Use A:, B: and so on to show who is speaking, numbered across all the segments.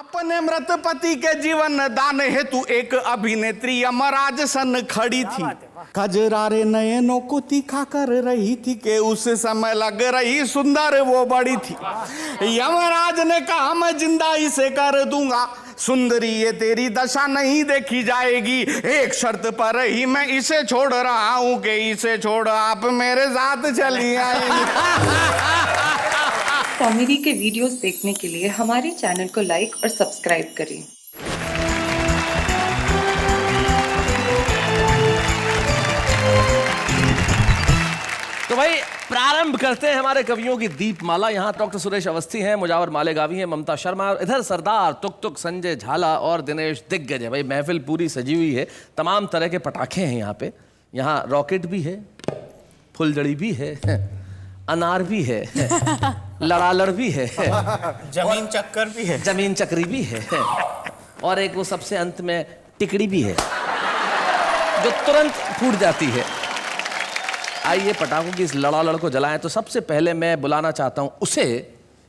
A: अपने मृत पति के जीवन दान हेतु एक अभिनेत्री यमराज सन खड़ी थी। कजरारे नयनों को तीखा कर रही थी कि उस समय लग रही सुंदर वो बड़ी थी। यमराज ने कहा मैं जिंदा इसे कर दूंगा, सुंदरी ये तेरी दशा नहीं देखी जाएगी, एक शर्त पर ही मैं इसे छोड़ रहा हूं कि इसे छोड़ आप मेरे साथ चली आएंगी।
B: कॉमेडी के वीडियोस देखने के लिए हमारे चैनल को लाइक और सब्सक्राइब करें।
C: तो भाई प्रारंभ करते हैं हमारे कवियों की दीपमाला। यहाँ डॉक्टर सुरेश अवस्थी हैं, मुजावर मालेगावी हैं, ममता शर्मा, और इधर सरदार तुक तुक, संजय झाला और दिनेश दिग्गज है। भाई महफिल पूरी सजी हुई है, तमाम तरह के पटाखे हैं यहाँ पे। यहाँ रॉकेट भी है, फुलझड़ी भी है, अनार भी है, लड़ालड़ भी है,
D: जमीन चक्कर भी है,
C: जमीन चक्री भी है, और एक वो सबसे अंत में टिकड़ी भी है जो तुरंत फूट जाती है। आइए पटाखों की इस लड़ालड़ को जलाएं। तो सबसे पहले मैं बुलाना चाहता हूं उसे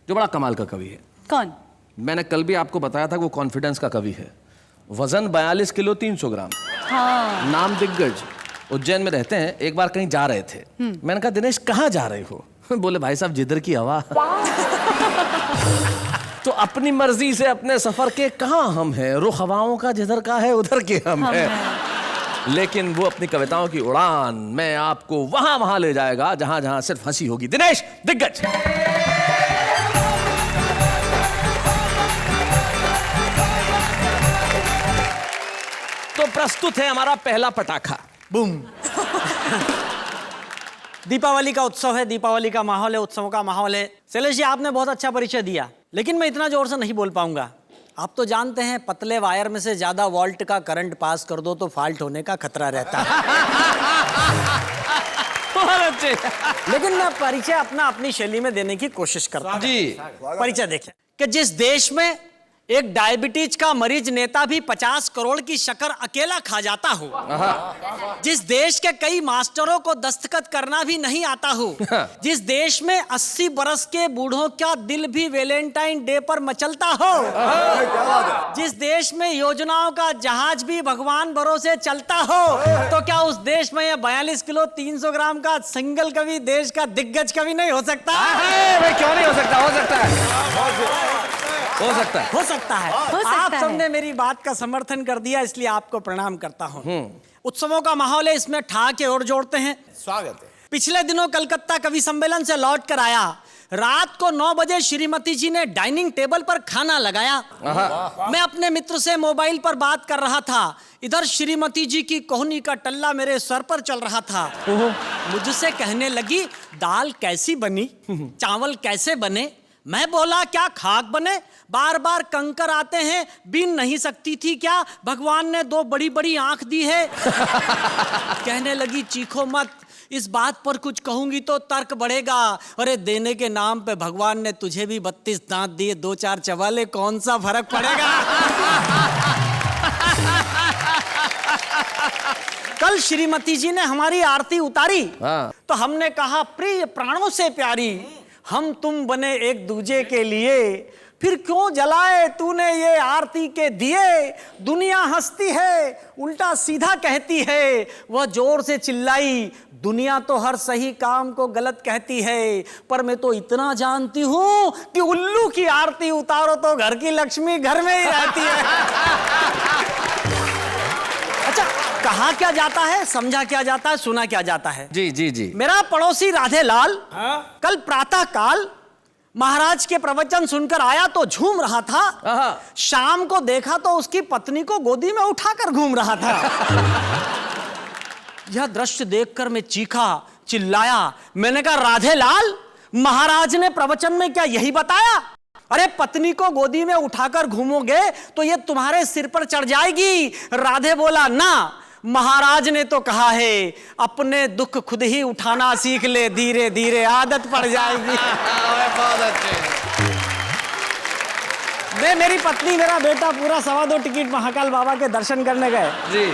C: जो बड़ा कमाल का कवि है।
E: कौन?
C: मैंने कल भी आपको बताया था वो कॉन्फिडेंस का कवि है। वजन 42 किलो 300 ग्राम।
E: हाँ।
C: नाम दिग्गज, उज्जैन में रहते हैं। एक बार कहीं जा रहे थे, मैंने कहा दिनेश कहाँ जा रहे हो? बोले भाई साहब जिधर की हवा। तो अपनी मर्जी से अपने सफर के कहाँ हम हैं, रुख हवाओं का जिधर का है उधर के हम हैं। लेकिन वो अपनी कविताओं की उड़ान में आपको वहां वहां ले जाएगा जहां जहां सिर्फ हंसी होगी। दिनेश दिग्गज। तो प्रस्तुत है हमारा पहला पटाखा।
D: बूम। दीपावली का उत्सव है, दीपावली का माहौल है, उत्सवों का माहौल है। शैलेश जी आपने बहुत अच्छा परिचय दिया, लेकिन मैं इतना जोर से नहीं बोल पाऊंगा। आप तो जानते हैं पतले वायर में से ज्यादा वोल्ट का करंट पास कर दो तो फॉल्ट होने का खतरा रहता है।
C: अच्छे।
D: लेकिन मैं परिचय अपनी शैली में देने की कोशिश करता हूं।
C: जी।
D: परिचय देखें कि जिस देश में एक डायबिटीज का मरीज नेता भी 50 करोड़ की शक्कर अकेला खा जाता हो, जिस देश के कई मास्टरों को दस्तखत करना भी नहीं आता हो, जिस देश में 80 बरस के बूढ़ों का दिल भी वैलेंटाइन डे पर मचलता हो, जिस देश में योजनाओं का जहाज भी भगवान भरोसे चलता हो, तो क्या उस देश में यह 42 किलो 300 ग्राम का सिंगल कवि देश का दिग्गज कवि नहीं हो सकता?
C: भाई क्यों नहीं हो सकता? हो सकता है, हो सकता है,
D: हो सकता है। आप सबने मेरी बात का समर्थन कर दिया, इसलिए आपको प्रणाम करता हूं। उत्सवों का माहौल है, इसमें ठहाके और जोड़ते हैं।
A: स्वागत है।
D: पिछले दिनों कलकत्ता कवि सम्मेलन से लौट कर आया, रात को 9 बजे श्रीमती जी ने डाइनिंग टेबल पर खाना लगाया। मैं अपने मित्र से मोबाइल पर बात कर रहा था, इधर श्रीमती जी की कोहनी का टल्ला मेरे सर पर चल रहा था। मुझसे कहने लगी दाल कैसी बनी, चावल कैसे बने। मैं बोला क्या खाक बने, बार बार कंकर आते हैं, बीन नहीं सकती थी क्या, भगवान ने 2 बड़ी बड़ी आंख दी है। कहने लगी चीखो मत, इस बात पर कुछ कहूंगी तो तर्क बढ़ेगा। अरे देने के नाम पे भगवान ने तुझे भी 32 दांत दिए, 2-4 चबाले, कौन सा फर्क पड़ेगा। कल श्रीमती जी ने हमारी आरती उतारी, तो हमने कहा प्रिय प्राणों से प्यारी, हम तुम बने एक दूजे के लिए, फिर क्यों जलाए तूने ये आरती के दिए। दुनिया हंसती है, उल्टा सीधा कहती है, वह जोर से चिल्लाई, दुनिया तो हर सही काम को गलत कहती है, पर मैं तो इतना जानती हूं कि उल्लू की आरती उतारो तो घर की लक्ष्मी घर में ही रहती है। अच्छा, कहा क्या जाता है, समझा क्या जाता है, सुना क्या जाता है।
C: जी जी जी।
D: मेरा पड़ोसी राधेलाल कल प्रातः काल महाराज के प्रवचन सुनकर आया तो झूम रहा था। शाम को देखा तो उसकी पत्नी को गोदी में उठाकर घूम रहा था। यह दृश्य देखकर मैं चीखा, चिल्लाया। मैंने कहा राधेलाल, महाराज ने प्रवचन में क्या यही बताया? अरे पत्नी को गोदी में उठाकर घूमोगे तो ये तुम्हारे सिर पर चढ़ जाएगी। राधे बोला ना, महाराज ने तो कहा है अपने दुख खुद ही उठाना सीख ले, धीरे धीरे आदत पड़ जाएगी।
C: बहुत अच्छे।
D: मैं, मेरी पत्नी, मेरा बेटा पूरा 2.25 टिकट महाकाल बाबा के दर्शन करने गए।
C: जी।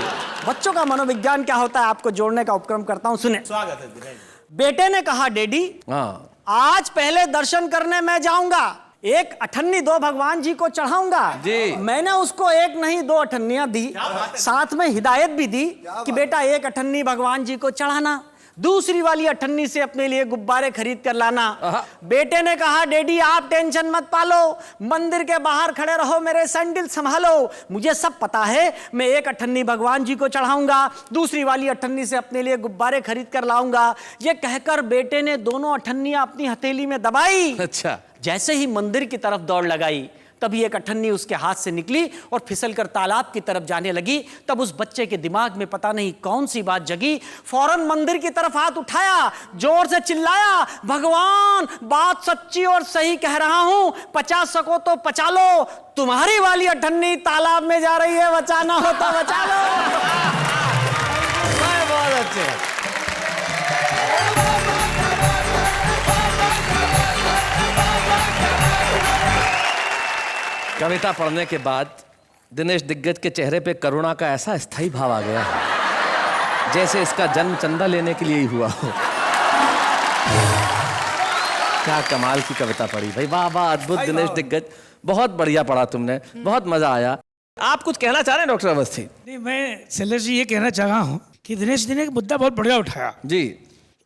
D: बच्चों का मनोविज्ञान क्या होता है आपको जोड़ने का उपक्रम करता हूं, सुने।
A: स्वागत है।
D: बेटे ने कहा डैडी आज पहले दर्शन करने मैं जाऊंगा, एक अठन्नी दो भगवान जी को चढ़ाऊंगा।
C: जी।
D: मैंने उसको एक नहीं 2 अठन्नियां दी, साथ में हिदायत भी दी कि बेटा एक अठन्नी भगवान जी को चढ़ाना, दूसरी वाली अठन्नी से अपने लिए गुब्बारे खरीद कर लाना। बेटे ने कहा डैडी आप टेंशन मत पालो, मंदिर के बाहर खड़े रहो, मेरे सैंडल संभालो, मुझे सब पता है, मैं एक अठन्नी भगवान जी को चढ़ाऊंगा, दूसरी वाली अठन्नी से अपने लिए गुब्बारे खरीद कर लाऊंगा। ये कहकर बेटे ने दोनों अठन्नियां अपनी हथेली में दबाई।
C: अच्छा।
D: जैसे ही मंदिर की तरफ दौड़ लगाई, तभी एक अठन्नी उसके हाथ से निकली और फिसलकर तालाब की तरफ जाने लगी। तब उस बच्चे के दिमाग में पता नहीं कौन सी बात जगी, फौरन मंदिर की तरफ हाथ उठाया, जोर से चिल्लाया, भगवान बात सच्ची और सही कह रहा हूं, पचा सको तो पचा लो, तुम्हारी वाली अठन्नी तालाब में जा रही है, बचाना हो तो बचा लो।
C: बहुत अच्छे। कविता पढ़ने के बाद दिनेश दिग्गज के चेहरे पे करुणा का ऐसा स्थायी भाव आ गया है जैसे इसका जन्म चंदा लेने के लिए ही हुआ हो। क्या कमाल की कविता पढ़ी भाई, वाह वाह, अद्भुत दिनेश दिग्गज, बहुत बढ़िया पढ़ा तुमने, बहुत मजा आया। आप कुछ कहना चाह रहे हैं डॉक्टर अवस्थी?
E: नहीं, मैं शैलेश जी ये कहना चाह रहा हूँ कि दिनेश जी ने एक मुद्दा बहुत बढ़िया उठाया।
C: जी।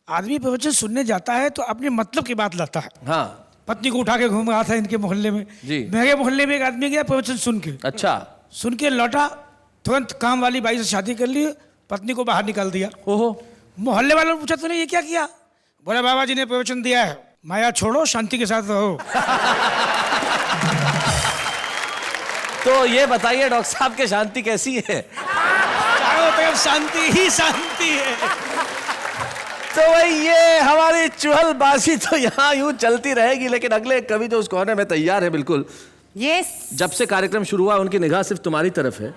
E: आदमी प्रवचन सुनने जाता है तो अपने मतलब की बात लाता है।
C: हाँ।
E: पत्नी को उठा के घूम रहा था इनके मोहल्ले में।
C: जी।
E: मेरे मोहल्ले में एक आदमी गया प्रवचन सुन के।
C: अच्छा।
E: सुन के लौटा, तुरंत काम वाली बाई से शादी कर ली, पत्नी को बाहर निकाल दिया।
C: ओहो।
E: मोहल्ले वालों ने पूछा तूने ये क्या किया? बोले बाबा जी ने प्रवचन दिया है, माया छोड़ो शांति के साथ रहो।
C: तो ये बताइए डॉक्टर साहब के शांति कैसी है?
E: चारों तरफ शांति ही शांति है।
C: तो भाई ये हमारी चुहलबाजी तो यहाँ यूं चलती रहेगी, लेकिन अगले कवि जो उस कोने में तैयार है बिल्कुल।
F: यस।
C: जब से कार्यक्रम शुरू हुआ उनकी निगाह सिर्फ तुम्हारी तरफ है,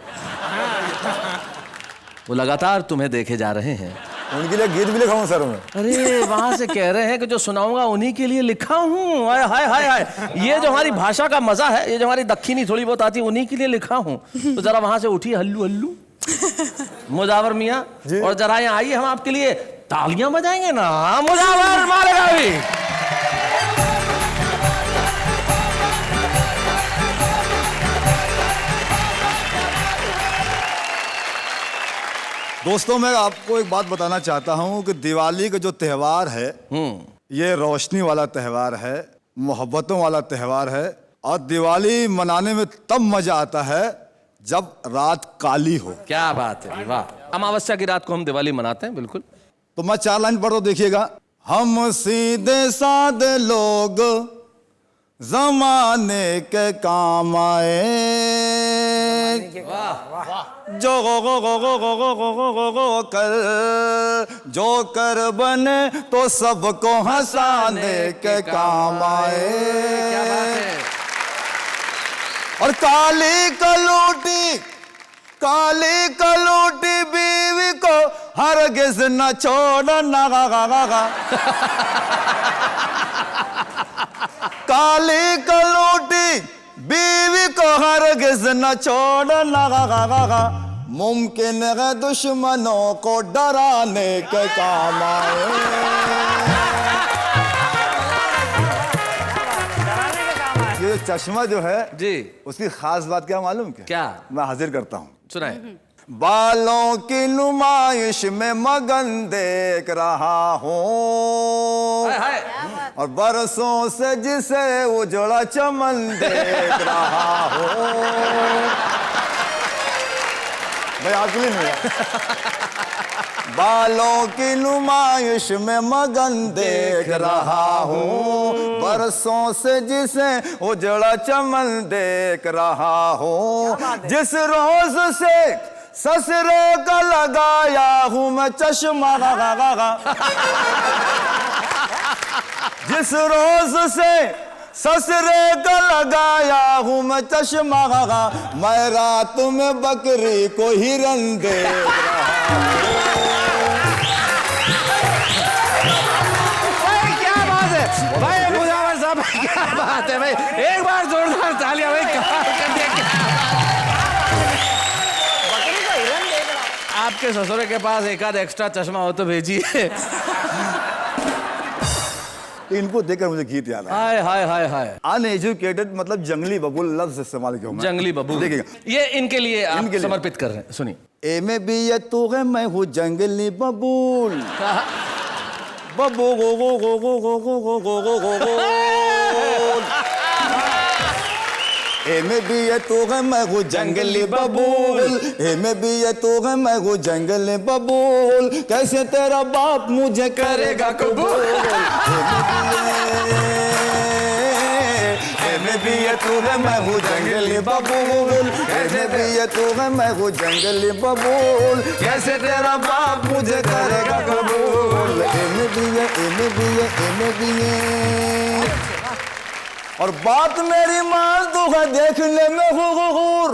C: वो लगातार तुम्हें देखे जा रहे हैं।
G: उनके लिए गीत भी लिखा हूँ सर मैं।
C: अरे वहां से कह रहे हैं कि जो सुनाऊंगा उन्हीं के लिए लिखा हूँ। हाय हाय हाय हाय, ये जो हमारी भाषा का मजा है, ये जो हमारी दक्षिणी थोड़ी बहुत आती है, उन्हीं के लिए लिखा हूँ। तो जरा वहां से उठिए हल्लू हल्लू मुजावर मियाँ, और जरा यहाँ आइए, हम आपके लिए तालियां बजाएंगे ना। मुजावर मालेगावी।
G: दोस्तों मैं आपको एक बात बताना चाहता हूँ कि दिवाली का जो त्यौहार है ये रोशनी वाला त्यौहार है, मोहब्बतों वाला त्यौहार है, और दिवाली मनाने में तब मजा आता है जब रात काली हो।
C: क्या बात है, वाह। अमावस्या की रात को हम दिवाली मनाते हैं, बिल्कुल।
G: तो मैं 4 लाइन पढ़ दो, देखिएगा। हम सीधे साधे लोग जमाने के काम आए, जो गो कर जो कर बने तो सबको हंसाने के काम आए। और काली कलूटी बीवी को हरगिज न छोड़ना। काली कलूटी बीवी को हरगिज न छोड़ना, मुमकिन है दुश्मनों को डराने के काम आए। ये चश्मा जो है
C: जी,
G: उसकी खास बात क्या मालूम? क्या मैं हाजिर करता हूँ,
C: सुनाए।
G: बालों की नुमाइश में मगन देख रहा हूँ, और बरसों से जिसे उजड़ा चमन देख रहा हूँ। भाई आपके लिए नहीं। बालों की नुमाइश में मगन देख रहा हूँ, बरसों से जिसे उजड़ा चमन देख रहा हूँ। जिस रोज से ससुरे का लगाया हूँ मैं चश्मा, जिस रोज से ससुरे का लगाया हूँ मैं चश्मा, मैं रात में बकरी को हिरन देख रहा हूँ।
C: क्या बात है भाई मुजावर साहब, क्या बात है भाई, एक बार जोरदार तालियां भाई, कमाल कर दिया। आपके ससुरे के पास एक आध एक्स्ट्रा चश्मा हो तो भेजिए।
G: इनको देखकर मुझे गीत याद आया।
C: हाय हाय हाय हाय।
G: अनएजुकेटेड मतलब जंगली बबूल लफ्ज इस्तेमाल किया मैं।
C: जंगली बबूल।
G: देखिएगा,
C: ये इनके लिए आप
G: इनके लिए।
C: समर्पित कर रहे हैं, सुनिए।
G: ए में भी ये तू है, मैं हूँ जंगली बबूल। बबू गो गो गो गो गो गो गो गो गो गो गो। ए में भी ये तू है, मैं हूँ जंगली बबूल। ए में भी ये तू है, मैं हूँ जंगली बबूल। कैसे तेरा बाप मुझे करेगा कबूल। ए में भी ये तू है, मैं हूँ जंगली बबूल। ए में भी ये तू है, मैं हूँ जंगली बबूल। कैसे तेरा बाप मुझे करेगा कबूल। ए में भी ये, ए में भी ये, ए में भी ये। और बात मेरी मान तू है देखने में हूर।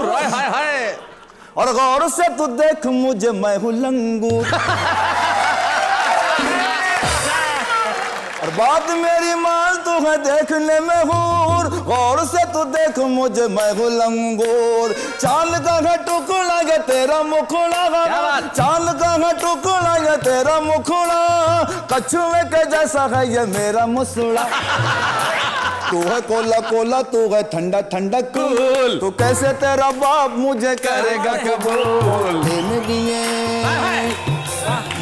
C: हाय हाय हाय।
G: और गौर से तू देख मुझे, मैं हूँ लंगूर। और बात मेरी मान तू है देखने में हूर। गौर से तू देख मुझे, मैं हूँ लंगूर। चांद का है टुकड़ा ये तेरा मुखड़ा। चांद का है टुकड़ा ये तेरा मुखड़ा। कछुए के जैसा है ये मेरा मुसड़ा। तू है कोला कोला, तू है ठंडा ठंडा कूल। तू कैसे तेरा बाप मुझे करेगा कबूल।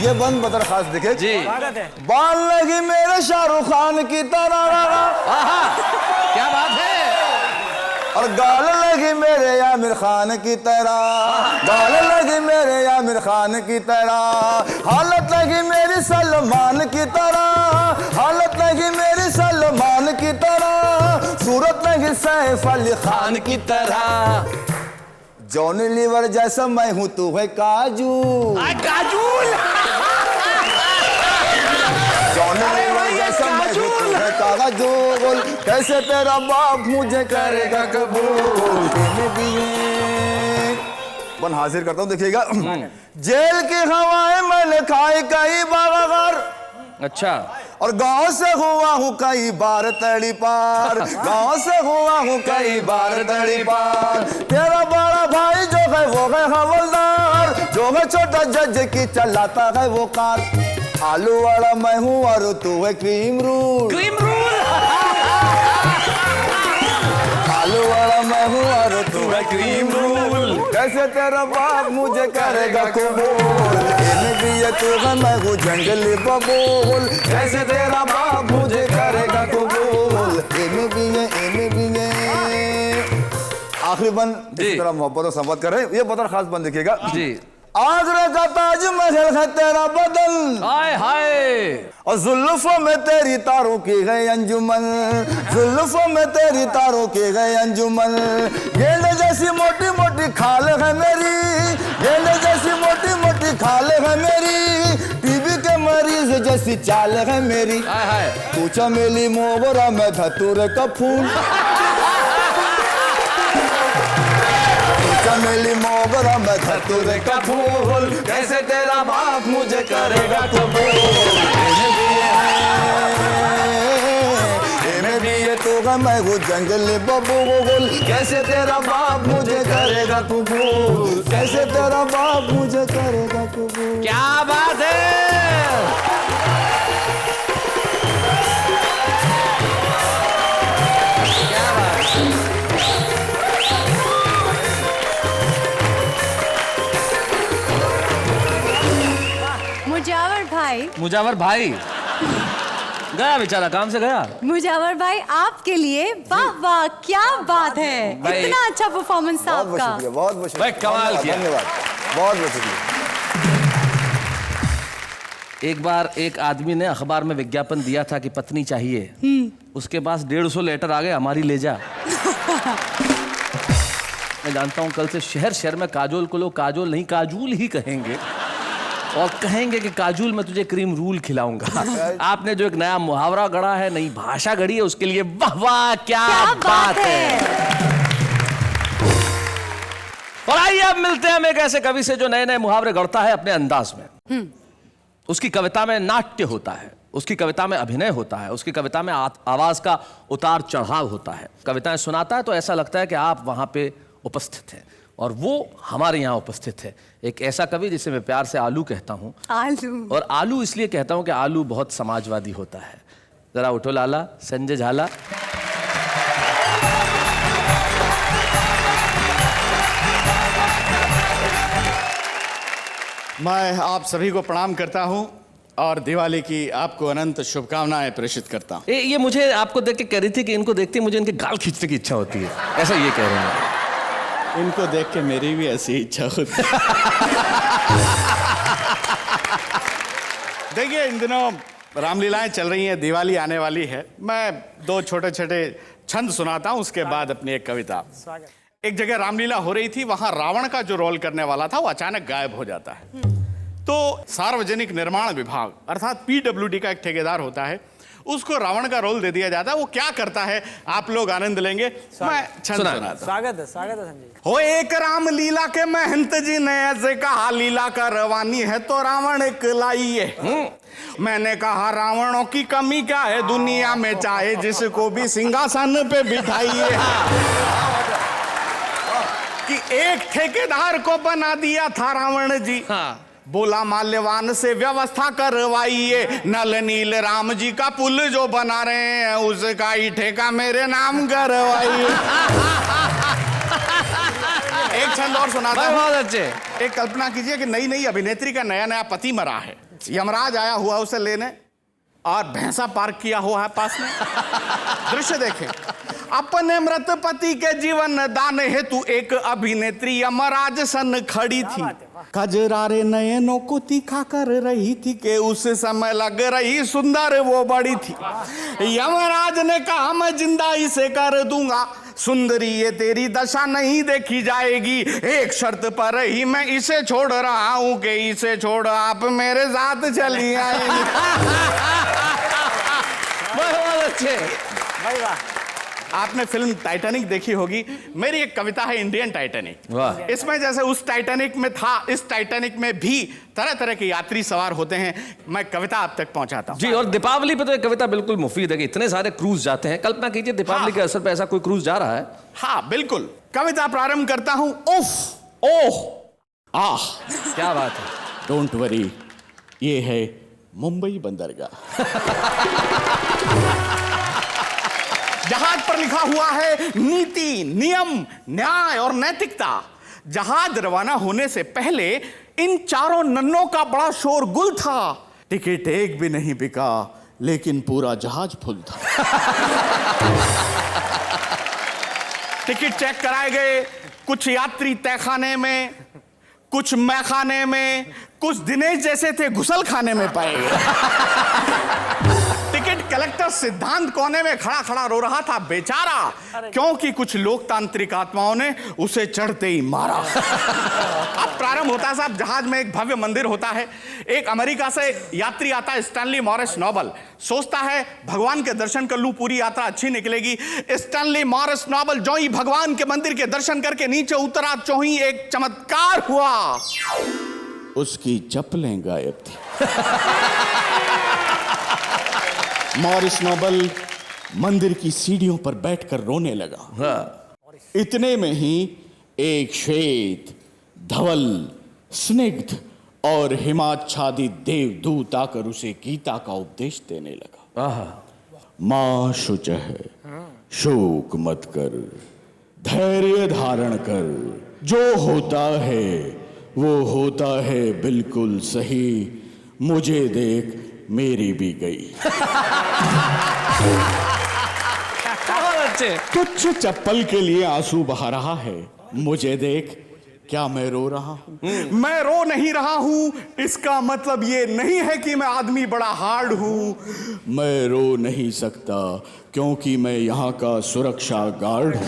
G: ये बंद बदर खास देखे
C: जी।
G: बाल लगी मेरे शाहरुख खान की तरह।
C: क्या बात है।
G: और गाल लगी मेरे आमिर खान की तरह। गाल लगी मेरे आमिर खान की तरह। हालत लगी मेरी सलमान की तरह। हालत लगी मेरी सलमान की तरह। सूरत लगी सैफ अली खान की तरह। जॉनी लीवर जैसा मैं हूँ, तू है काजू।
C: काजूल।
G: जॉनी लीवर जैसा मैं हूँ, तू है काजूल। कैसे तेरा बाप मुझे करेगा कबूल। बन हाजिर करता हूँ, देखिएगा। जेल की हवाएं मैंने खाई कई बार।
C: अच्छा।
G: और गांव से हुआ हूँ कई बार तड़ी पार। गांव से हुआ हूँ कई बार तड़ी पार। तेरा बड़ा भाई जो है वो है हवलदार। जो है छोटा जज की चलाता है वो कार। आलू वाला मैं हूँ और तू है क्रीम रूल।
C: Cream rule.
G: आलू वाला मैं हूँ और तू है क्रीम रूल। कैसे तेरा बाप मुझे करेगा कबूल। इन्हें भी ये तू है, मैं हूँ जंगली बबूल। कैसे तेरा बाप मुझे करेगा कबूल। इन्हें भी ये, इन्हें भी ये। आखिरी बंद इसी तरह मोहब्बत और संवाद कर रहे हैं। ये बदर खास बंद देखिएगा
C: जी।
G: आगरा का ताजमहल है तेरा बदन।
C: हाय हाय।
G: और जुल्फों में तेरी तारों की गई अंजुमन। जुल्फों में तेरी तारों की गई अंजुमन। गेंद जैसी मोटी मोटी खाल है मेरी। गेंद जैसी मोटी मोटी खाल है मेरी। टीबी के मरीज जैसी चाल है मेरी।
C: हाय हाय।
G: तू चमेली मोगरा में धतूरे का फूल। चमेली मोगरा में धतूरे का फूल। कैसे तेरा बाप मुझे करेगा कबूल। इन्हें भी ये तू है, मैं हूँ जंगली बबूल। कैसे तेरा बाप मुझे करेगा कबूल। कैसे तेरा बाप मुझे करेगा कबूल।
C: क्या बात है। मुजावर भाई गया बेचारा, काम से गया।
F: मुजावर भाई आपके लिए वाह वाह, क्या बात है।
C: भाई,
F: इतना अच्छा परफॉर्मेंस था
G: बहुत
F: आपका।
G: शुक्रिया, बहुत बहुत
C: भाई, कमाल किया।
G: धन्यवाद, बहुत बहुत शुक्रिया।
C: एक बार एक आदमी ने अखबार में विज्ञापन दिया था कि पत्नी चाहिए। उसके पास 150 लेटर आ गए, हमारी ले जा। मैं जानता हूं कल से शहर शहर में काजोल को लोग काजोल नहीं काजूल ही कहेंगे और कहेंगे कि काजूल मैं तुझे क्रीम रूल खिलाऊंगा। आपने जो एक नया मुहावरा गढ़ा है, नई भाषा गढ़ी है, उसके लिए वाह वाह, क्या बात है। और आइए अब मिलते हैं हम एक ऐसे कवि से जो नए नए मुहावरे गढ़ता है अपने अंदाज में। उसकी कविता में नाट्य होता है, उसकी कविता में अभिनय होता है, उसकी कविता में आवाज का उतार चढ़ाव होता है। कविताएं सुनाता है तो ऐसा लगता है कि आप वहां पे उपस्थित हैं और वो हमारे यहाँ उपस्थित है। एक ऐसा कवि जिसे मैं प्यार से आलू कहता हूँ।
F: आलू।
C: और आलू इसलिए कहता हूँ कि आलू बहुत समाजवादी होता है। जरा उठो लाला, संजय झाला।
A: मैं आप सभी को प्रणाम करता हूं और दिवाली की आपको अनंत शुभकामनाएं प्रेषित करता हूं।
C: ये मुझे आपको देख के कह रही थी कि इनको देखते ही मुझे इनके गाल खींचने की इच्छा होती है, ऐसा ये कह रहे हैं।
A: इनको देख के मेरी भी ऐसी इच्छा होती है। देखिए, इन दिनों रामलीलाएं चल रही हैं, दिवाली आने वाली है। मैं दो छोटे छोटे छंद सुनाता हूं, उसके बाद अपनी एक कविता। एक जगह रामलीला हो रही थी, वहां रावण का जो रोल करने वाला था वो अचानक गायब हो जाता है। तो सार्वजनिक निर्माण विभाग अर्थात पीडब्ल्यूडी का एक ठेकेदार होता है, उसको रावण का रोल दे दिया जाता है। वो क्या करता है आप लोग आनंद लेंगे। मैं छंद सुनाता।
D: स्वागत है संजय।
A: हो एक राम लीला के महंत जी ने ऐसे कहा, लीला का रवानी है तो रावण लाइए। मैंने कहा रावणों की कमी क्या है दुनिया में, चाहे जिसको भी सिंहासन पे बिठाइए। कि एक ठेकेदार को बना दिया था रावण जी।
C: हाँ।
A: बोला माल्यवान से व्यवस्था करवाइए, नल नील राम जी का पुल जो बना रहे हैं उसका ही ठेका मेरे नाम करवाइए। एक छंद और सुनाता हूं।
C: बहुत अच्छे।
A: एक कल्पना कीजिए कि नई नई अभिनेत्री का नया नया पति मरा है, यमराज आया हुआ उसे लेने और भैंसा पार्क किया हुआ है पास में। दृश्य देखें, अपने मृत पति के जीवन दान हेतु एक अभिनेत्री यमराज सन खड़ी थी। कजरारे नयनों को तीखा कर रही थी कि उस समय लग रही सुंदर वो बड़ी थी। यमराज ने कहा मैं जिंदा इसे कर दूंगा, सुंदरी ये तेरी दशा नहीं देखी जाएगी, एक शर्त पर ही मैं इसे छोड़ रहा हूं कि इसे छोड़ आप मेरे साथ चली आएंगी।
C: बहुत अच्छे।
A: आपने फिल्म टाइटैनिक देखी होगी, मेरी एक कविता है इंडियन टाइटैनिक।
C: वाह।
A: इसमें जैसे उस टाइटैनिक में था, इस टाइटैनिक में भी तरह तरह के यात्री सवार होते हैं। मैं कविता आप तक पहुंचाता हूं।
C: जी, और दीपावली पे तो एक कविता बिल्कुल मुफीद है कि इतने सारे क्रूज जाते हैं। कल्पना कीजिए दीपावली
A: हाँ।
C: के अवसर पे ऐसा कोई क्रूज जा रहा है।
A: हाँ बिल्कुल, कविता प्रारंभ करता हूं। उफ ओह आह,
C: क्या बात है।
A: डोंट वरी, ये है मुंबई बंदरगाह। जहाज पर लिखा हुआ है नीति, नियम, न्याय और नैतिकता। जहाज रवाना होने से पहले इन चारों नन्नों का बड़ा शोरगुल था। टिकट एक भी नहीं बिका, लेकिन पूरा जहाज फुल था। टिकट चेक कराए गए, कुछ यात्री तहखाने में, कुछ मैखाने में, कुछ दिनेश जैसे थे घुसल खाने में पाए गए। टिकट कलेक्टर सिद्धांत कोने में खड़ा खड़ा रो रहा था बेचारा, क्योंकि कुछ लोकतांत्रिक आत्माओं ने उसे चढ़ते ही मारा। अब प्रारंभ होता है साहब, जहाज में एक भव्य मंदिर होता है। एक अमेरिका से यात्री आता है, स्टैनली मॉरिस नोबल। सोचता है भगवान के दर्शन कर लूं, पूरी यात्रा अच्छी निकलेगी। स्टैनली मॉरिस नोबल जो ही भगवान के मंदिर के दर्शन करके नीचे उतरा, जो ही एक चमत्कार हुआ, उसकी चप्पलें गायब थी। मॉरिस नोबल मंदिर की सीढ़ियों पर बैठकर रोने लगा।
C: हाँ।
A: इतने में ही एक श्वेत, धवल, स्निग्ध और हिमाच्छादित देवदूत आकर उसे गीता का उपदेश देने लगा। मां शुचः, शोक मत कर, धैर्य धारण कर, जो होता है वो होता है बिल्कुल सही, मुझे देख मेरी भी गई।
C: बहुत अच्छे।
A: तुच्छ चप्पल के लिए आंसू बहा रहा है, मुझे देख क्या मैं रो रहा हूं? मैं रो नहीं रहा हूं, इसका मतलब ये नहीं है कि मैं आदमी बड़ा हार्ड हूं। मैं रो नहीं सकता क्योंकि मैं यहां का सुरक्षा गार्ड हूं।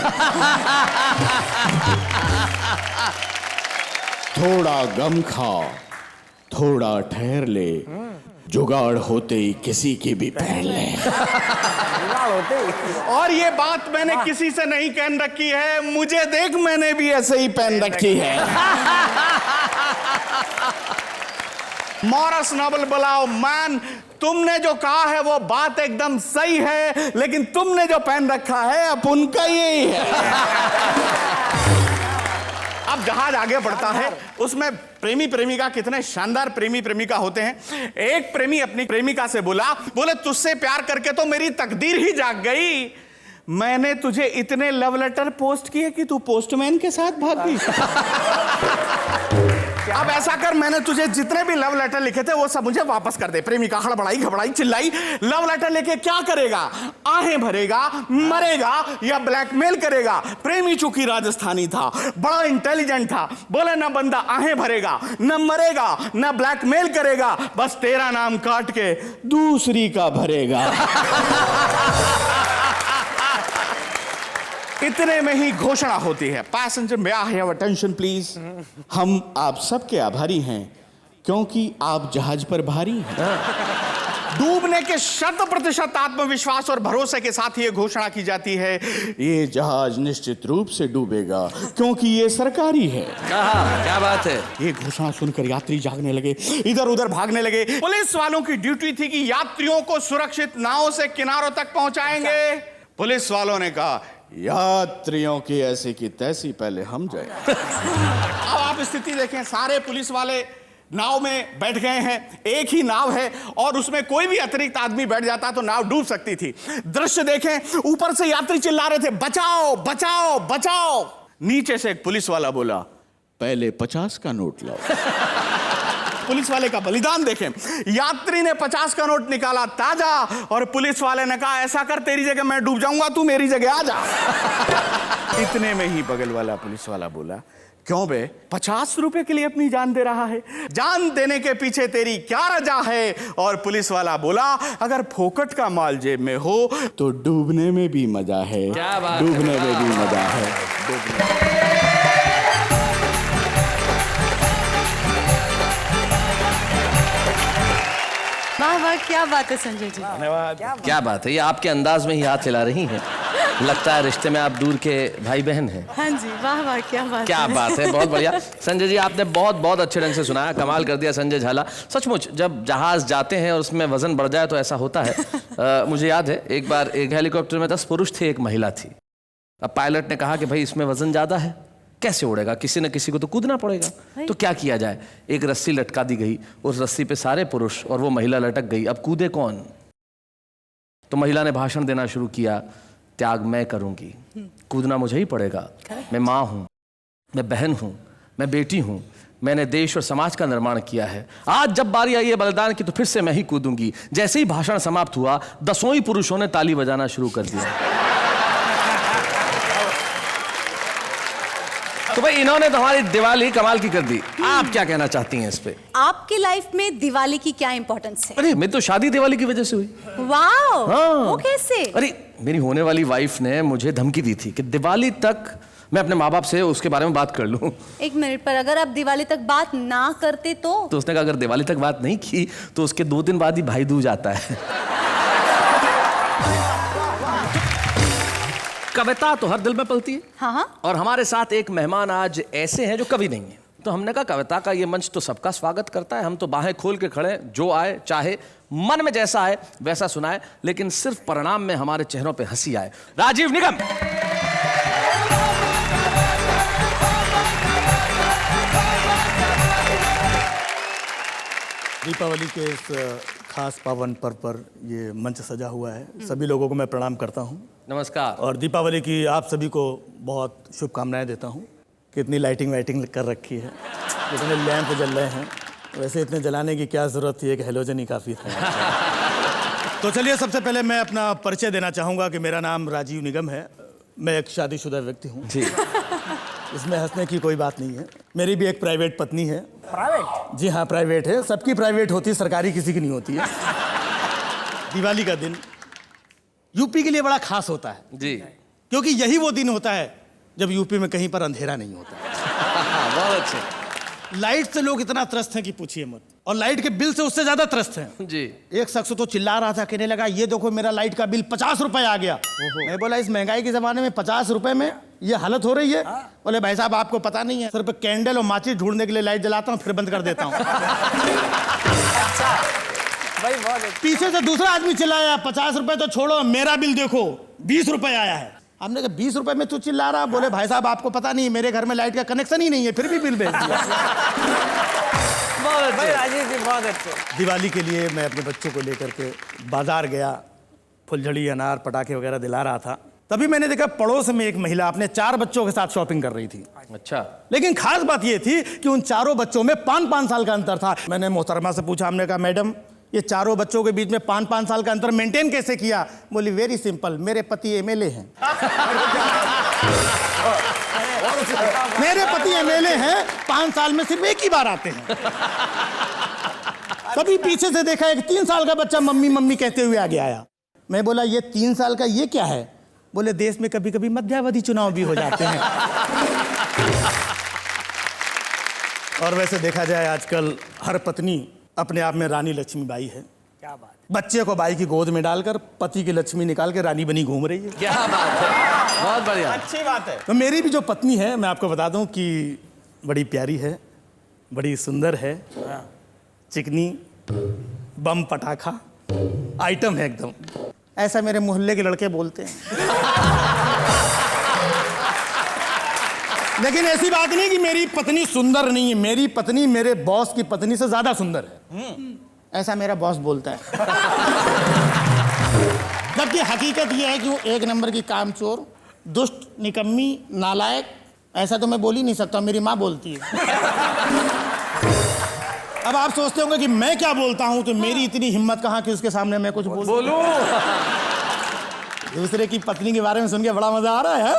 A: थोड़ा गम खा, थोड़ा ठहर ले, जुगाड़ होते ही किसी की भी पहन ले। और ये बात मैंने किसी से नहीं कहन रखी है, मुझे देख मैंने भी ऐसे ही पहन रखी है। मॉरिस नोबल बुलाओ, मैन तुमने जो कहा है वो बात एकदम सही है, लेकिन तुमने जो पहन रखा है अब उनका यही है। अब जहाज आगे बढ़ता है, उसमें प्रेमी प्रेमिका, कितने शानदार प्रेमी प्रेमिका होते हैं। एक प्रेमी अपनी प्रेमिका से बोले तुझसे प्यार करके तो मेरी तकदीर ही जाग गई। मैंने तुझे इतने लव लेटर पोस्ट किए कि तू पोस्टमैन के साथ भाग गई। अब ऐसा कर, मैंने तुझे जितने भी लव लेटर लिखे थे वो सब मुझे वापस कर दे। प्रेमिका हड़बड़ाई घबराई चिल्लाई, लव लेटर लेके क्या करेगा? आहें भरेगा, मरेगा या ब्लैकमेल करेगा? प्रेमी चूंकि राजस्थानी था, बड़ा इंटेलिजेंट था, बोले ना बंदा आहें भरेगा, न मरेगा, न ब्लैकमेल करेगा, बस तेरा नाम काट के दूसरी का भरेगा। इतने में ही घोषणा होती है, passenger may I have attention please. हम आप सबके आभारी हैं क्योंकि आप जहाज पर भारी हैं। डूबने के 100% आत्मविश्वास और भरोसे के साथ ये घोषणा की जाती है, ये जहाज निश्चित रूप से डूबेगा क्योंकि ये सरकारी है।
C: क्या बात है।
A: ये घोषणा सुनकर यात्री जागने लगे, इधर उधर भागने लगे। पुलिस वालों की ड्यूटी थी कि यात्रियों को सुरक्षित नावों से किनारों तक पहुंचाएंगे। पुलिस वालों ने कहा यात्रियों की ऐसी की तैसी पहले हम जाए। अब आप स्थिति देखें, सारे पुलिस वाले नाव में बैठ गए हैं, एक ही नाव है और उसमें कोई भी अतिरिक्त आदमी बैठ जाता तो नाव डूब सकती थी। दृश्य देखें, ऊपर से यात्री चिल्ला रहे थे बचाओ बचाओ बचाओ। नीचे से एक पुलिस वाला बोला पहले 50 का नोट लाओ। पुलिस वाले का बलिदान देखें, यात्री ने 50 का नोट निकाला ताजा और पुलिस वाले ने कहा ऐसा कर, तेरी जगह मैं डूब जाऊंगा, तू मेरी जगह आ जा। इतने में ही बगल वाला पुलिस वाला बोला क्यों बे, 50 रुपए के लिए अपनी जान दे रहा है, जान देने के पीछे तेरी क्या रजा है? और पुलिस वाला बोला अगर फोकट का माल जेब में हो तो डूबने में भी मजा है।
C: क्या बात है।
A: डूबने में भी मजा है।
F: वाह वाह क्या बात है संजय जी।
C: क्या बात है, ये आपके अंदाज में ही हाथ हिला रही हैं। लगता है रिश्ते में आप दूर के भाई बहन हैं।
F: हाँ जी, वाह वाह क्या बात
C: क्या
F: है।
C: बात है, बहुत बढ़िया। संजय जी आपने बहुत बहुत अच्छे ढंग से सुनाया, कमाल कर दिया संजय झाला। सचमुच जब जहाज जाते हैं और उसमें वजन बढ़ जाए तो ऐसा होता है। मुझे याद है एक बार एक हेलीकॉप्टर में 10 पुरुष थे, एक महिला थी। अब पायलट ने कहा कि भाई इसमें वजन ज्यादा है, कैसे उड़ेगा, किसी न किसी को तो कूदना पड़ेगा। तो क्या किया जाए, एक रस्सी लटका दी गई, उस रस्सी पे सारे पुरुष और वो महिला लटक गई। अब कूदे कौन? तो महिला ने भाषण देना शुरू किया, त्याग मैं करूंगी, कूदना मुझे ही पड़ेगा। मैं माँ हूं, मैं बहन हूं, मैं बेटी हूं, मैंने देश और समाज का निर्माण किया है। आज जब बारी आई है बलिदान की तो फिर से मैं ही कूदूंगी। जैसे ही भाषण समाप्त हुआ 10 ही पुरुषों ने ताली बजाना शुरू कर दिया। तो भाई इन्होंने तो हमारी दिवाली कमाल की कर दी। आप क्या कहना चाहती हैं इस पे?
F: आपकी लाइफ में दिवाली की क्या इंपॉर्टेंस है?
C: अरे मेरी तो शादी दिवाली की वजह से हुई।
F: वाओ,
C: हाँ।
F: वो कैसे?
C: अरे मेरी होने वाली वाइफ ने मुझे धमकी दी थी कि दिवाली तक मैं अपने माँ बाप से उसके बारे में बात कर लूं।
F: एक मिनट, पर अगर आप दिवाली तक बात ना करते तो
C: उसने कहा अगर दिवाली तक बात नहीं की तो उसके 2 दिन बाद ही भाई दूज आता है। कविता तो हर दिल में पलती है।
F: हाँ।
C: और हमारे साथ एक मेहमान आज ऐसे हैं जो कवि नहीं है। तो हमने कहा कविता का ये मंच तो सबका स्वागत करता है, हम तो बाहें खोल के खड़े, जो आए चाहे मन में जैसा आए वैसा सुनाए, लेकिन सिर्फ परिणाम में हमारे चेहरों पे हंसी आए। राजीव निगम।
H: दीपावली के इस खास पावन पर्व पर ये मंच सजा हुआ है, सभी लोगों को मैं प्रणाम करता हूँ।
C: नमस्कार।
H: और दीपावली की आप सभी को बहुत शुभकामनाएं देता हूँ। कितनी लाइटिंग वाइटिंग कर रखी है, कितने लैंप जल रहे हैं। वैसे इतने जलाने की क्या ज़रूरत थी, एक हेलोजन ही काफ़ी था। तो चलिए सबसे पहले मैं अपना परिचय देना चाहूँगा कि मेरा नाम राजीव निगम है। मैं एक शादीशुदा व्यक्ति हूँ
C: जी।
H: इसमें हंसने की कोई बात नहीं है। मेरी भी एक प्राइवेट पत्नी है। प्राइवेट? जी हाँ, प्राइवेट है। सबकी प्राइवेट होती है, सरकारी किसी की नहीं होती है। दिवाली का दिन यूपी के लिए बड़ा खास होता है
C: जी,
H: क्योंकि यही वो दिन होता है जब यूपी में कहीं पर अंधेरा नहीं होता।
C: बहुत अच्छे।
H: लाइट से लोग इतना त्रस्त हैं कि पूछिए मत, और लाइट के बिल से उससे ज्यादा त्रस्त हैं।
C: जी।
H: एक शख्स तो चिल्ला रहा था, कहने लगा ये देखो मेरा लाइट का बिल 50 रुपए आ गया। मैं बोला इस महंगाई के जमाने में 50 रुपए में ये हालत हो रही है? बोले भाई साहब आपको पता नहीं है, सिर्फ कैंडल और माचिस ढूंढने के लिए लाइट जलाता हूँ फिर बंद कर देता हूँ। पीछे से दूसरा आदमी चिल्लाया 50 रुपए तो छोड़ो, मेरा बिल देखो 20 रुपए आया है। हमने कहा 20 रुपए में तू चिल्ला रहा? बोले भाई साहब आपको पता नहीं मेरे घर में लाइट का कनेक्शन ही नहीं है, फिर भी बिल भेज दिया।
C: बहुत
D: भाई
C: अच्छे।
D: राजीव जी बहुत अच्छे।
H: दिवाली के लिए मैं अपने बच्चों को लेकर के बाजार गया, फुलझड़ी अनार पटाखे वगैरह दिला रहा था। तभी मैंने देखा पड़ोस में एक महिला अपने 4 बच्चों के साथ शॉपिंग कर रही थी।
C: अच्छा,
H: लेकिन खास बात यह थी कि उन चारों बच्चों में 5-5 साल का अंतर था। मैंने मोहतरमा से पूछा, हमने कहा मैडम ये चारों बच्चों के बीच में 5-5 साल का अंतर मेंटेन कैसे किया? बोली वेरी सिंपल, मेरे पति एमएलए हैं। मेरे पति एमएलए हैं, 5 साल में सिर्फ एक ही बार आते हैं। तभी पीछे से देखा एक 3 साल का बच्चा मम्मी मम्मी कहते हुए आगे आया। मैं बोला ये 3 साल का ये क्या है? बोले देश में कभी कभी मध्यावधि चुनाव भी हो जाते हैं। और वैसे देखा जाए आजकल हर पत्नी अपने आप में रानी लक्ष्मीबाई है।
D: क्या बात।
H: बच्चे को बाई की गोद में डालकर पति की लक्ष्मी निकाल के रानी बनी घूम रही है।
C: क्या बात है, बहुत बढ़िया।
D: अच्छी बात है।
H: तो मेरी भी जो पत्नी है, मैं आपको बता दूं कि बड़ी प्यारी है, बड़ी सुंदर है, चिकनी, बम पटाखा आइटम है एकदम। ऐसा मेरे मोहल्ले के लड़के बोलते हैं। लेकिन ऐसी बात नहीं कि मेरी पत्नी सुंदर नहीं है। मेरी पत्नी मेरे बॉस की पत्नी से ज्यादा सुंदर है, ऐसा मेरा बॉस बोलता है। जबकि हकीकत यह है कि वो 1 नंबर की कामचोर, दुष्ट, निकम्मी, नालायक, ऐसा तो मैं बोल ही नहीं सकता, मेरी माँ बोलती है। अब आप सोचते होंगे कि मैं क्या बोलता हूं, तो मेरी इतनी हिम्मत कहां कि उसके सामने मैं कुछ बोलूं। दूसरे की पत्नी के बारे में सुन के बड़ा मजा आ रहा है।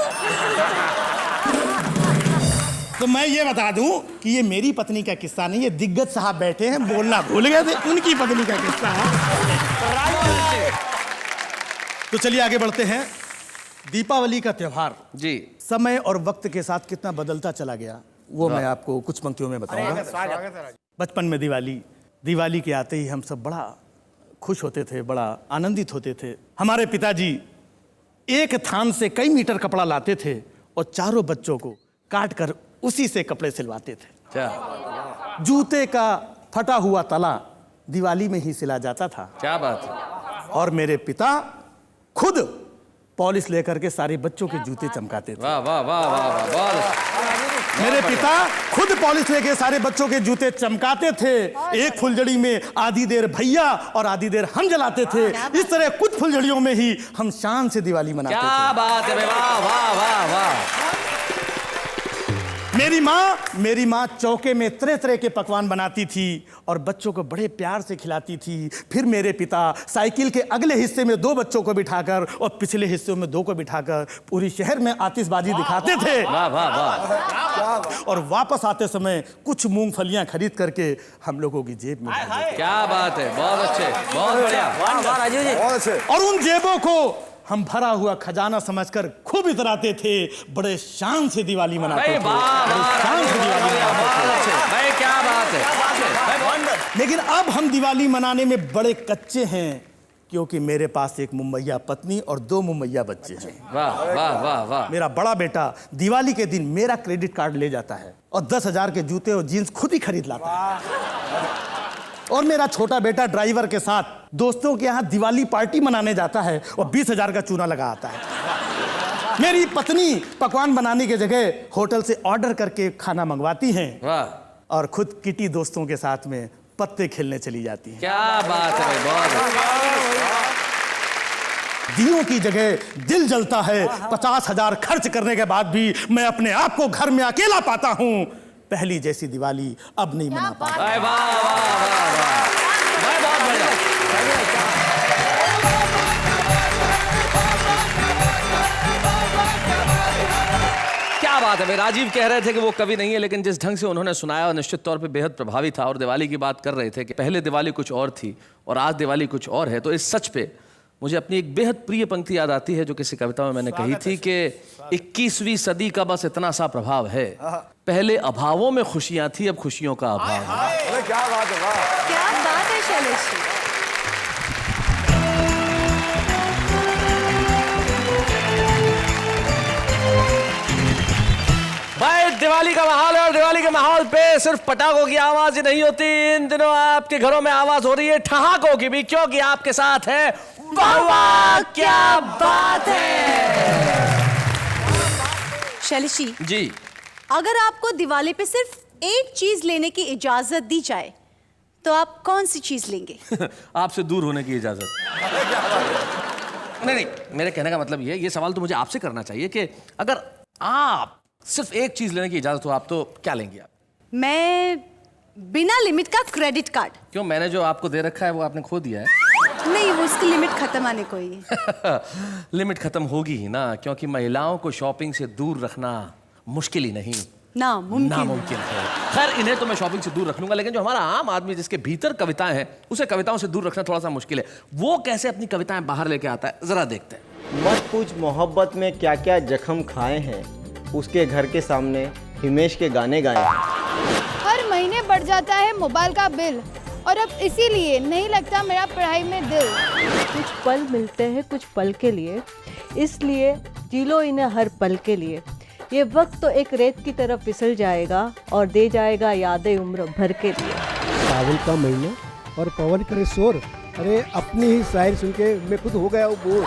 H: तो मैं ये बता दूं कि ये मेरी पत्नी का किस्सा नहीं, ये दिग्गज साहब बैठे हैं, बोलना भूल गए थे, उनकी पत्नी का किस्सा है। तो चलिए आगे बढ़ते हैं। दीपावली का त्योहार
C: जी,
H: समय और वक्त के साथ कितना बदलता चला गया, वो मैं आपको कुछ पंक्तियों में बताऊंगा। बचपन में दिवाली के आते ही हम सब बड़ा खुश होते थे, बड़ा आनंदित होते थे। हमारे पिताजी एक थान से कई मीटर कपड़ा लाते थे और चारों बच्चों को काट कर उसी से कपड़े सिलवाते थे।
C: क्या
H: जूते का फटा हुआ तला दिवाली में ही सिला जाता था।
C: क्या बात है।
H: और मेरे पिता खुद पॉलिश लेकर के सारे बच्चों के जूते चमकाते थे।
C: वाह वाह वाह वाह वाह, बहुत।
H: मेरे पिता खुद पॉलिश लेके सारे बच्चों के जूते चमकाते थे। एक फुलझड़ी में आधी देर भैया और आधी देर हम जलाते थे। इस तरह कुछ फुलझड़ियों में ही हम शान से दिवाली मनाते थे।
C: क्या बात है, वाह वाह वाह वाह।
H: मेरी माँ चौके में तरह तरह के पकवान बनाती थी और बच्चों को बड़े प्यार से खिलाती थी। फिर मेरे पिता साइकिल के अगले हिस्से में 2 बच्चों को बिठाकर और पिछले हिस्से में 2 को बिठाकर पूरी शहर में आतिशबाजी दिखाते थे।
C: वाह वाह वाह।
H: और वापस आते समय कुछ मूंगफलियां खरीद करके हम लोगों की जेब में डाल देते।
C: क्या बात है, बहुत अच्छे, बहुत बढ़िया।
D: राजीव जी
G: बहुत अच्छे।
H: और उन जेबों को हम भरा हुआ खजाना समझकर खूब इतराते थे। बड़े शान से दिवाली मनाते थे। बड़े शान से दिवाली मनाते थे।
C: भाई क्या बात है।
H: लेकिन अब हम दिवाली मनाने में बड़े कच्चे हैं, क्योंकि मेरे पास एक मुम्मैया पत्नी और 2 मुम्मैया बच्चे हैं।
C: वाह वाह वाह वाह।
H: मेरा बड़ा बेटा दिवाली के दिन मेरा क्रेडिट कार्ड ले जाता है और 10,000 के जूते और जीन्स खुद ही खरीद लाता है। और मेरा छोटा बेटा ड्राइवर के साथ दोस्तों के यहाँ दिवाली पार्टी मनाने जाता है और 20,000 का चूना लगा आता है। मेरी पत्नी पकवान बनाने की जगह होटल से ऑर्डर करके खाना मंगवाती हैं
C: वाह।
H: और खुद किटी दोस्तों के साथ में पत्ते खेलने चली जाती हैं।
C: क्या बात है भाई, बहुत अच्छा।
H: दियों की जगह दिल जलता है। 50,000 खर्च करने के बाद भी मैं अपने आप को घर में अकेला पाता हूँ। पहली जैसी दिवाली अब नहीं मना पाता।
C: वाह वाह वाह वाह, बहुत बढ़िया। क्या बात है भाई। राजीव कह रहे थे कि वो कवि नहीं है, लेकिन जिस ढंग से उन्होंने सुनाया निश्चित तौर पे बेहद प्रभावी था। और दिवाली की बात कर रहे थे कि पहले दिवाली कुछ और थी और आज दिवाली कुछ और है। तो इस सच पे मुझे अपनी एक बेहद प्रिय पंक्ति याद आती है जो किसी कविता में मैंने कही थी कि 21वीं सदी का बस इतना सा प्रभाव है, पहले अभावों में खुशियां थी, अब खुशियों का अभाव है।
G: अरे क्या बात है, वाह।
F: क्या बात है शैलेश जी।
C: भाई दिवाली का माहौल है और दिवाली के माहौल पे सिर्फ पटाखों की आवाज ही नहीं होती, इन दिनों आपके घरों में आवाज हो रही है ठहाकों की भी, क्योंकि आपके साथ है वाह वाह क्या बात है।
F: शैलेशी
C: जी।
F: अगर आपको दिवाली पे सिर्फ एक चीज लेने की इजाजत दी जाए तो आप कौन सी चीज लेंगे?
C: आपसे दूर होने की इजाजत। नहीं, मेरे कहने का मतलब ये सवाल तो मुझे आपसे करना चाहिए कि अगर आप सिर्फ एक चीज लेने की इजाजत हो आप तो क्या लेंगे आप?
F: मैं बिना लिमिट का क्रेडिट कार्ड।
C: क्यों, मैंने जो आपको दे रखा है वो आपने खो दिया है?
F: नहीं, वो उसकी लिमिट खत्म आने को ही है।
C: लिमिट खत्म होगी ही ना, क्योंकि महिलाओं को शॉपिंग से दूर रखना मुश्किल ही नहीं नामुमकिन है। खैर, इन्हें तो मैं शॉपिंग से दूर रख लूंगा, लेकिन जो हमारा आम आदमी जिसके भीतर कविताएं हैं उसे कविताओं से दूर रखना थोड़ा सा मुश्किल है। वो कैसे अपनी कविताएं बाहर लेके आता है, जरा देखते हैं।
I: मत पूछ मोहब्बत में क्या क्या जख्म खाए हैं, उसके घर के सामने हिमेश के गाने गाए हैं।
J: हर महीने बढ़ जाता है मोबाइल का बिल और अब इसीलिए नहीं लगता मेरा पढ़ाई में दिल।
K: कुछ पल मिलते हैं कुछ पल के लिए, इसलिए जी लो इन्हें हर पल के लिए। ये वक्त तो एक रेत की तरफ फिसल जाएगा और दे जाएगा यादें उम्र भर के लिए।
L: सावन का महीना और पवन करे शोर, अरे अपनी ही शायरी सुन के मैं खुद हो गया हूँ बोर।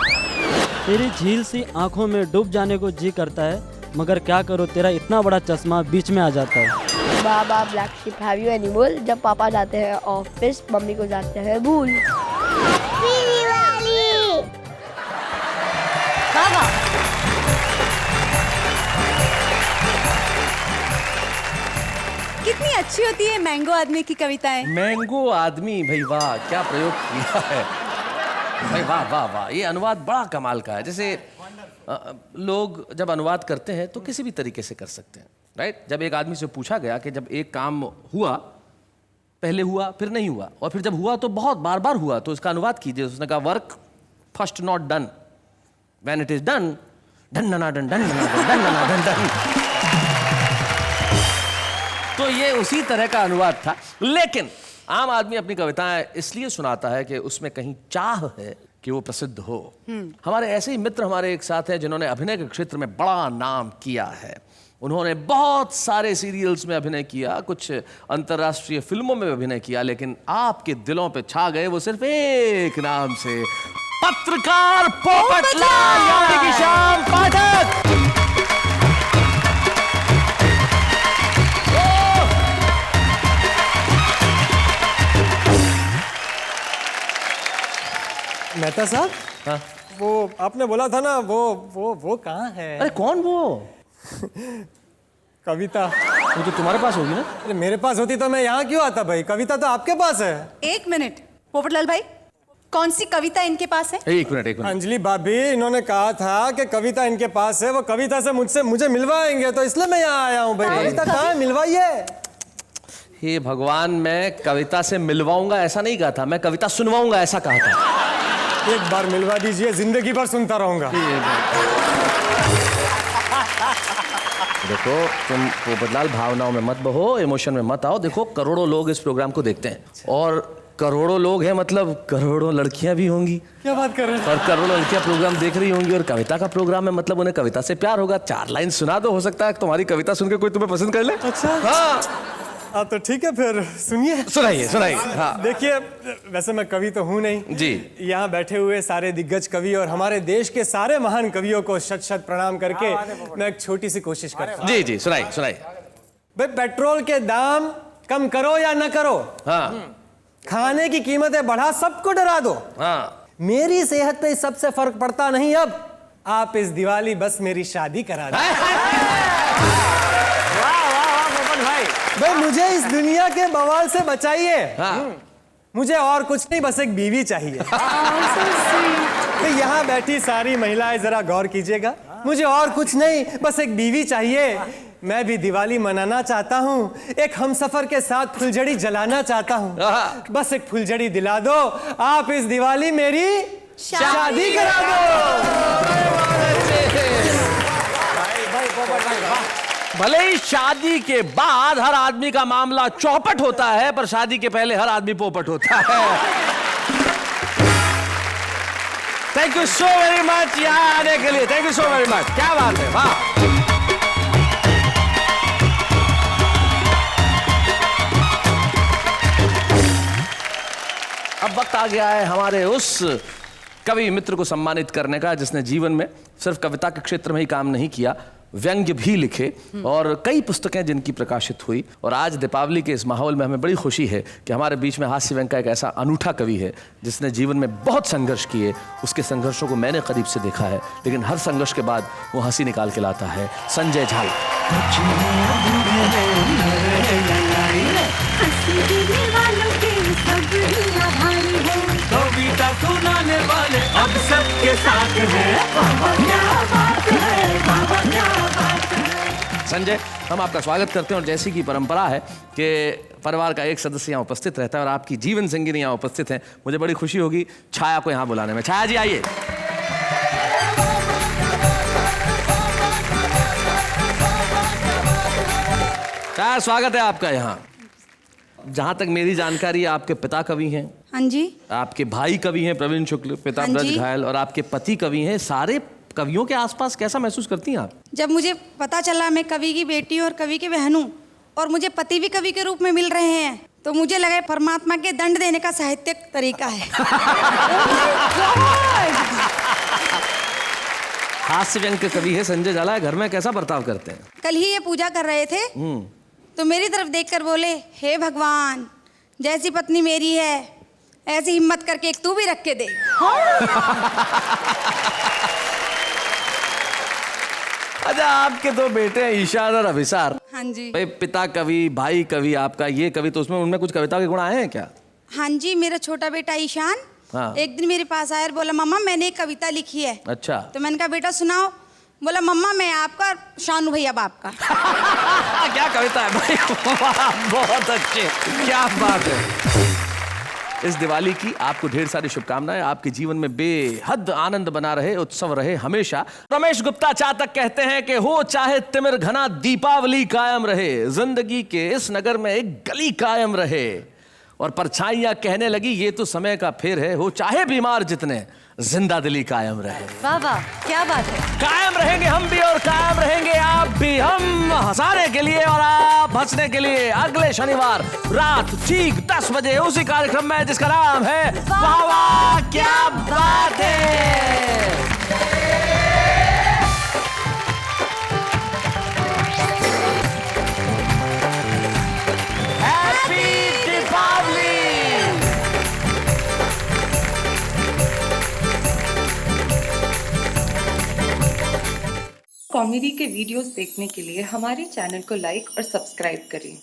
M: तेरी झील सी आंखों में डूब जाने को जी करता है, मगर क्या करो तेरा इतना बड़ा चश्मा बीच में आ जाता है।
J: Baa baa black sheep have you any wool, जब पापा जाते हैं ऑफिस मम्मी को जाते हैं भूल।
F: बाबा कितनी अच्छी होती है मैंगो आदमी की कविताएं।
C: मैंगो आदमी, भाई वाह, क्या प्रयोग किया है भाई, वाह वाह वाह। ये अनुवाद बड़ा कमाल का है। जैसे लोग जब अनुवाद करते हैं तो किसी भी तरीके से कर सकते हैं, राइट? जब एक आदमी से पूछा गया कि जब एक काम हुआ, पहले हुआ फिर नहीं हुआ और फिर जब हुआ तो बहुत बार बार हुआ, तो इसका अनुवाद कीजिए। उसने कहा work first not done, when it is done done done done done done done. तो ये उसी तरह का अनुवाद था। लेकिन आम आदमी अपनी कविताएं इसलिए सुनाता है कि उसमें कहीं चाह है कि वो प्रसिद्ध हो। हमारे ऐसे ही मित्र हमारे एक साथ हैं जिन्होंने अभिनय के क्षेत्र में बड़ा नाम किया है। उन्होंने बहुत सारे सीरियल्स में अभिनय किया, कुछ अंतर्राष्ट्रीय फिल्मों में अभिनय किया, लेकिन आपके दिलों पे छा गए वो सिर्फ एक नाम से, पत्रकार पोपटलाल यानी कि श्याम पाठक।
L: मेहता साहब,
C: हाँ?
L: वो आपने बोला था ना, वो कहाँ है?
C: अरे कौन वो?
L: कविता।
C: वो तो तुम्हारे पास होगी ना?
L: अरे मेरे पास होती तो मैं यहाँ क्यों आता भाई? कविता तो आपके पास है।
F: एक मिनट पोपटलाल भाई, कौन सी कविता इनके पास है?
C: एक मिनट।
L: अंजलि भाभी, इन्होंने कहा था कि कविता इनके पास है, वो कविता से मुझे मिलवाएंगे, तो इसलिए मैं यहाँ आया हूँ भाई। कविता कहाँ है, मिलवाइए।
C: हे भगवान, मैं कविता से मिलवाऊंगा ऐसा नहीं कहा था, मैं कविता सुनवाऊंगा ऐसा कहा था।
L: एक बार मिलवा दीजिए, जिंदगी भर सुनता रहूंगा।
C: देखो, तुम पोपटलाल भावनाओं में मत बहो, इमोशन में मत आओ। देखो, करोड़ों लोग इस प्रोग्राम को देखते हैं और करोड़ों लोग हैं, मतलब करोड़ों लड़कियां भी होंगी।
L: क्या बात कर रहे हैं?
C: और करोड़ों लड़कियां प्रोग्राम देख रही होंगी और कविता का प्रोग्राम है, मतलब उन्हें कविता से प्यार होगा। 4 लाइन सुना दो, हो सकता है तुम्हारी कविता सुनकर कोई तुम्हें पसंद कर ले।
L: अच्छा, हाँ तो ठीक है, फिर सुनिए।
C: सुनाइए। हाँ।
L: देखिए, वैसे मैं कवि तो हूँ नहीं
C: जी।
L: यहाँ बैठे हुए सारे दिग्गज कवि और हमारे देश के सारे महान कवियों को शत शत प्रणाम करके मैं एक छोटी सी कोशिश करता हूँ।
C: जी, सुनाइए।
L: भाई, पेट्रोल के दाम कम करो या न करो,
C: हाँ,
L: खाने की कीमतें बढ़ा सबको डरा दो, हाँ, मेरी सेहत पे सबसे फर्क पड़ता नहीं। अब आप इस दिवाली बस मेरी शादी करा दो। भाई, मुझे इस दुनिया के बवाल से बचाइए। मुझे और कुछ नहीं, बस एक बीवी चाहिए। तो यहाँ बैठी सारी महिलाएं जरा गौर कीजिएगा, मुझे और कुछ नहीं, बस एक बीवी चाहिए। मैं भी दिवाली मनाना चाहता हूँ, एक हमसफर के साथ फुलझड़ी जलाना चाहता हूँ। बस एक फुलझड़ी दिला दो, आप इस दिवाली मेरी शादी करा दो।
C: भले ही शादी के बाद हर आदमी का मामला चौपट होता है, पर शादी के पहले हर आदमी पोपट होता है। Thank you so very much यहाँ आने के लिए, thank you so very much. क्या बात है, वाह। अब वक्त आ गया है हमारे उस कवि मित्र को सम्मानित करने का जिसने जीवन में सिर्फ कविता के क्षेत्र में ही काम नहीं किया व्यंग्य भी लिखे और कई पुस्तकें जिनकी प्रकाशित हुई। और आज दीपावली के इस माहौल में हमें बड़ी खुशी है कि हमारे बीच में हास्य व्यंग्य का एक ऐसा अनूठा कवि है जिसने जीवन में बहुत संघर्ष किए। उसके संघर्षों को मैंने करीब से देखा है, लेकिन हर संघर्ष के बाद वो हंसी निकाल के लाता है। संजय झाला।
N: कविता सुनाने वाले अब सबके साथ हैं।
C: संजय, हम आपका स्वागत करते हैं और जैसी की परंपरा है कि परिवार का एक सदस्य यहाँ उपस्थित रहता है और आपकी जीवन संगिनी यहाँ उपस्थित है, मुझे बड़ी खुशी होगी छाया को यहाँ बुलाने में। छाया जी आइए। छाया, स्वागत है आपका यहाँ। जहाँ तक मेरी जानकारी है आपके पिता कवि हैं।
O: हाँ जी।
C: आपके भाई कवि हैं प्रवीण शुक्ल, पिता
O: हाँ
C: ब्रज घायल, और आपके पति कवि हैं। सारे कवियों के आसपास कैसा महसूस करती हैं आप?
O: जब मुझे पता चला मैं कवि की बेटी हूँ और कवि की बहन हूँ और मुझे पति भी कवि के रूप में मिल रहे हैं, तो मुझे लगा परमात्मा के दंड देने का साहित्यिक तरीका है।
C: हास्य व्यंग्य के कवि है संजय झाला, घर में कैसा बर्ताव करते हैं?
O: कल ही ये पूजा कर रहे थे तो मेरी तरफ देखकर बोले, हे भगवान, जैसी पत्नी मेरी है ऐसी हिम्मत करके एक तू भी रख के दे।
C: अच्छा, आपके दो बेटे हैं ईशान और अभिसार।
O: हाँ जी।
C: भाई पिता कवि, भाई कवि, आपका ये कवि, तो उसमें उनमें कुछ कविता के गुण आए हैं क्या?
O: हाँ जी, मेरा छोटा बेटा ईशान
C: हाँ।
O: एक दिन मेरे पास आया और बोला, मम्मा मैंने एक कविता लिखी है।
C: अच्छा।
O: तो मैंने कहा बेटा सुनाओ। बोला, मम्मा मैं आपका और शानू भैया बाप का।
C: क्या कविता है भाई, बहुत अच्छे, क्या बात है। इस दिवाली की आपको ढेर सारी शुभकामनाएं, आपके जीवन में बेहद आनंद बना रहे, उत्सव रहे हमेशा। रमेश गुप्ता चातक कहते हैं कि हो चाहे तिमिर घना, दीपावली कायम रहे, जिंदगी के इस नगर में एक गली कायम रहे। और परछाइयां कहने लगी ये तो समय का फेर है, हो चाहे बीमार जितने, जिंदा दिली कायम रहे।
F: वाह वाह, क्या बात है।
C: कायम रहेंगे हम भी और कायम रहेंगे आप भी, हम हंसाने के लिए और आप हंसने के लिए। अगले शनिवार रात ठीक 10 बजे उसी कार्यक्रम में जिसका नाम है वाह वाह क्या बात है।
B: कॉमेडी के वीडियोस देखने के लिए हमारे चैनल को लाइक और सब्सक्राइब करें।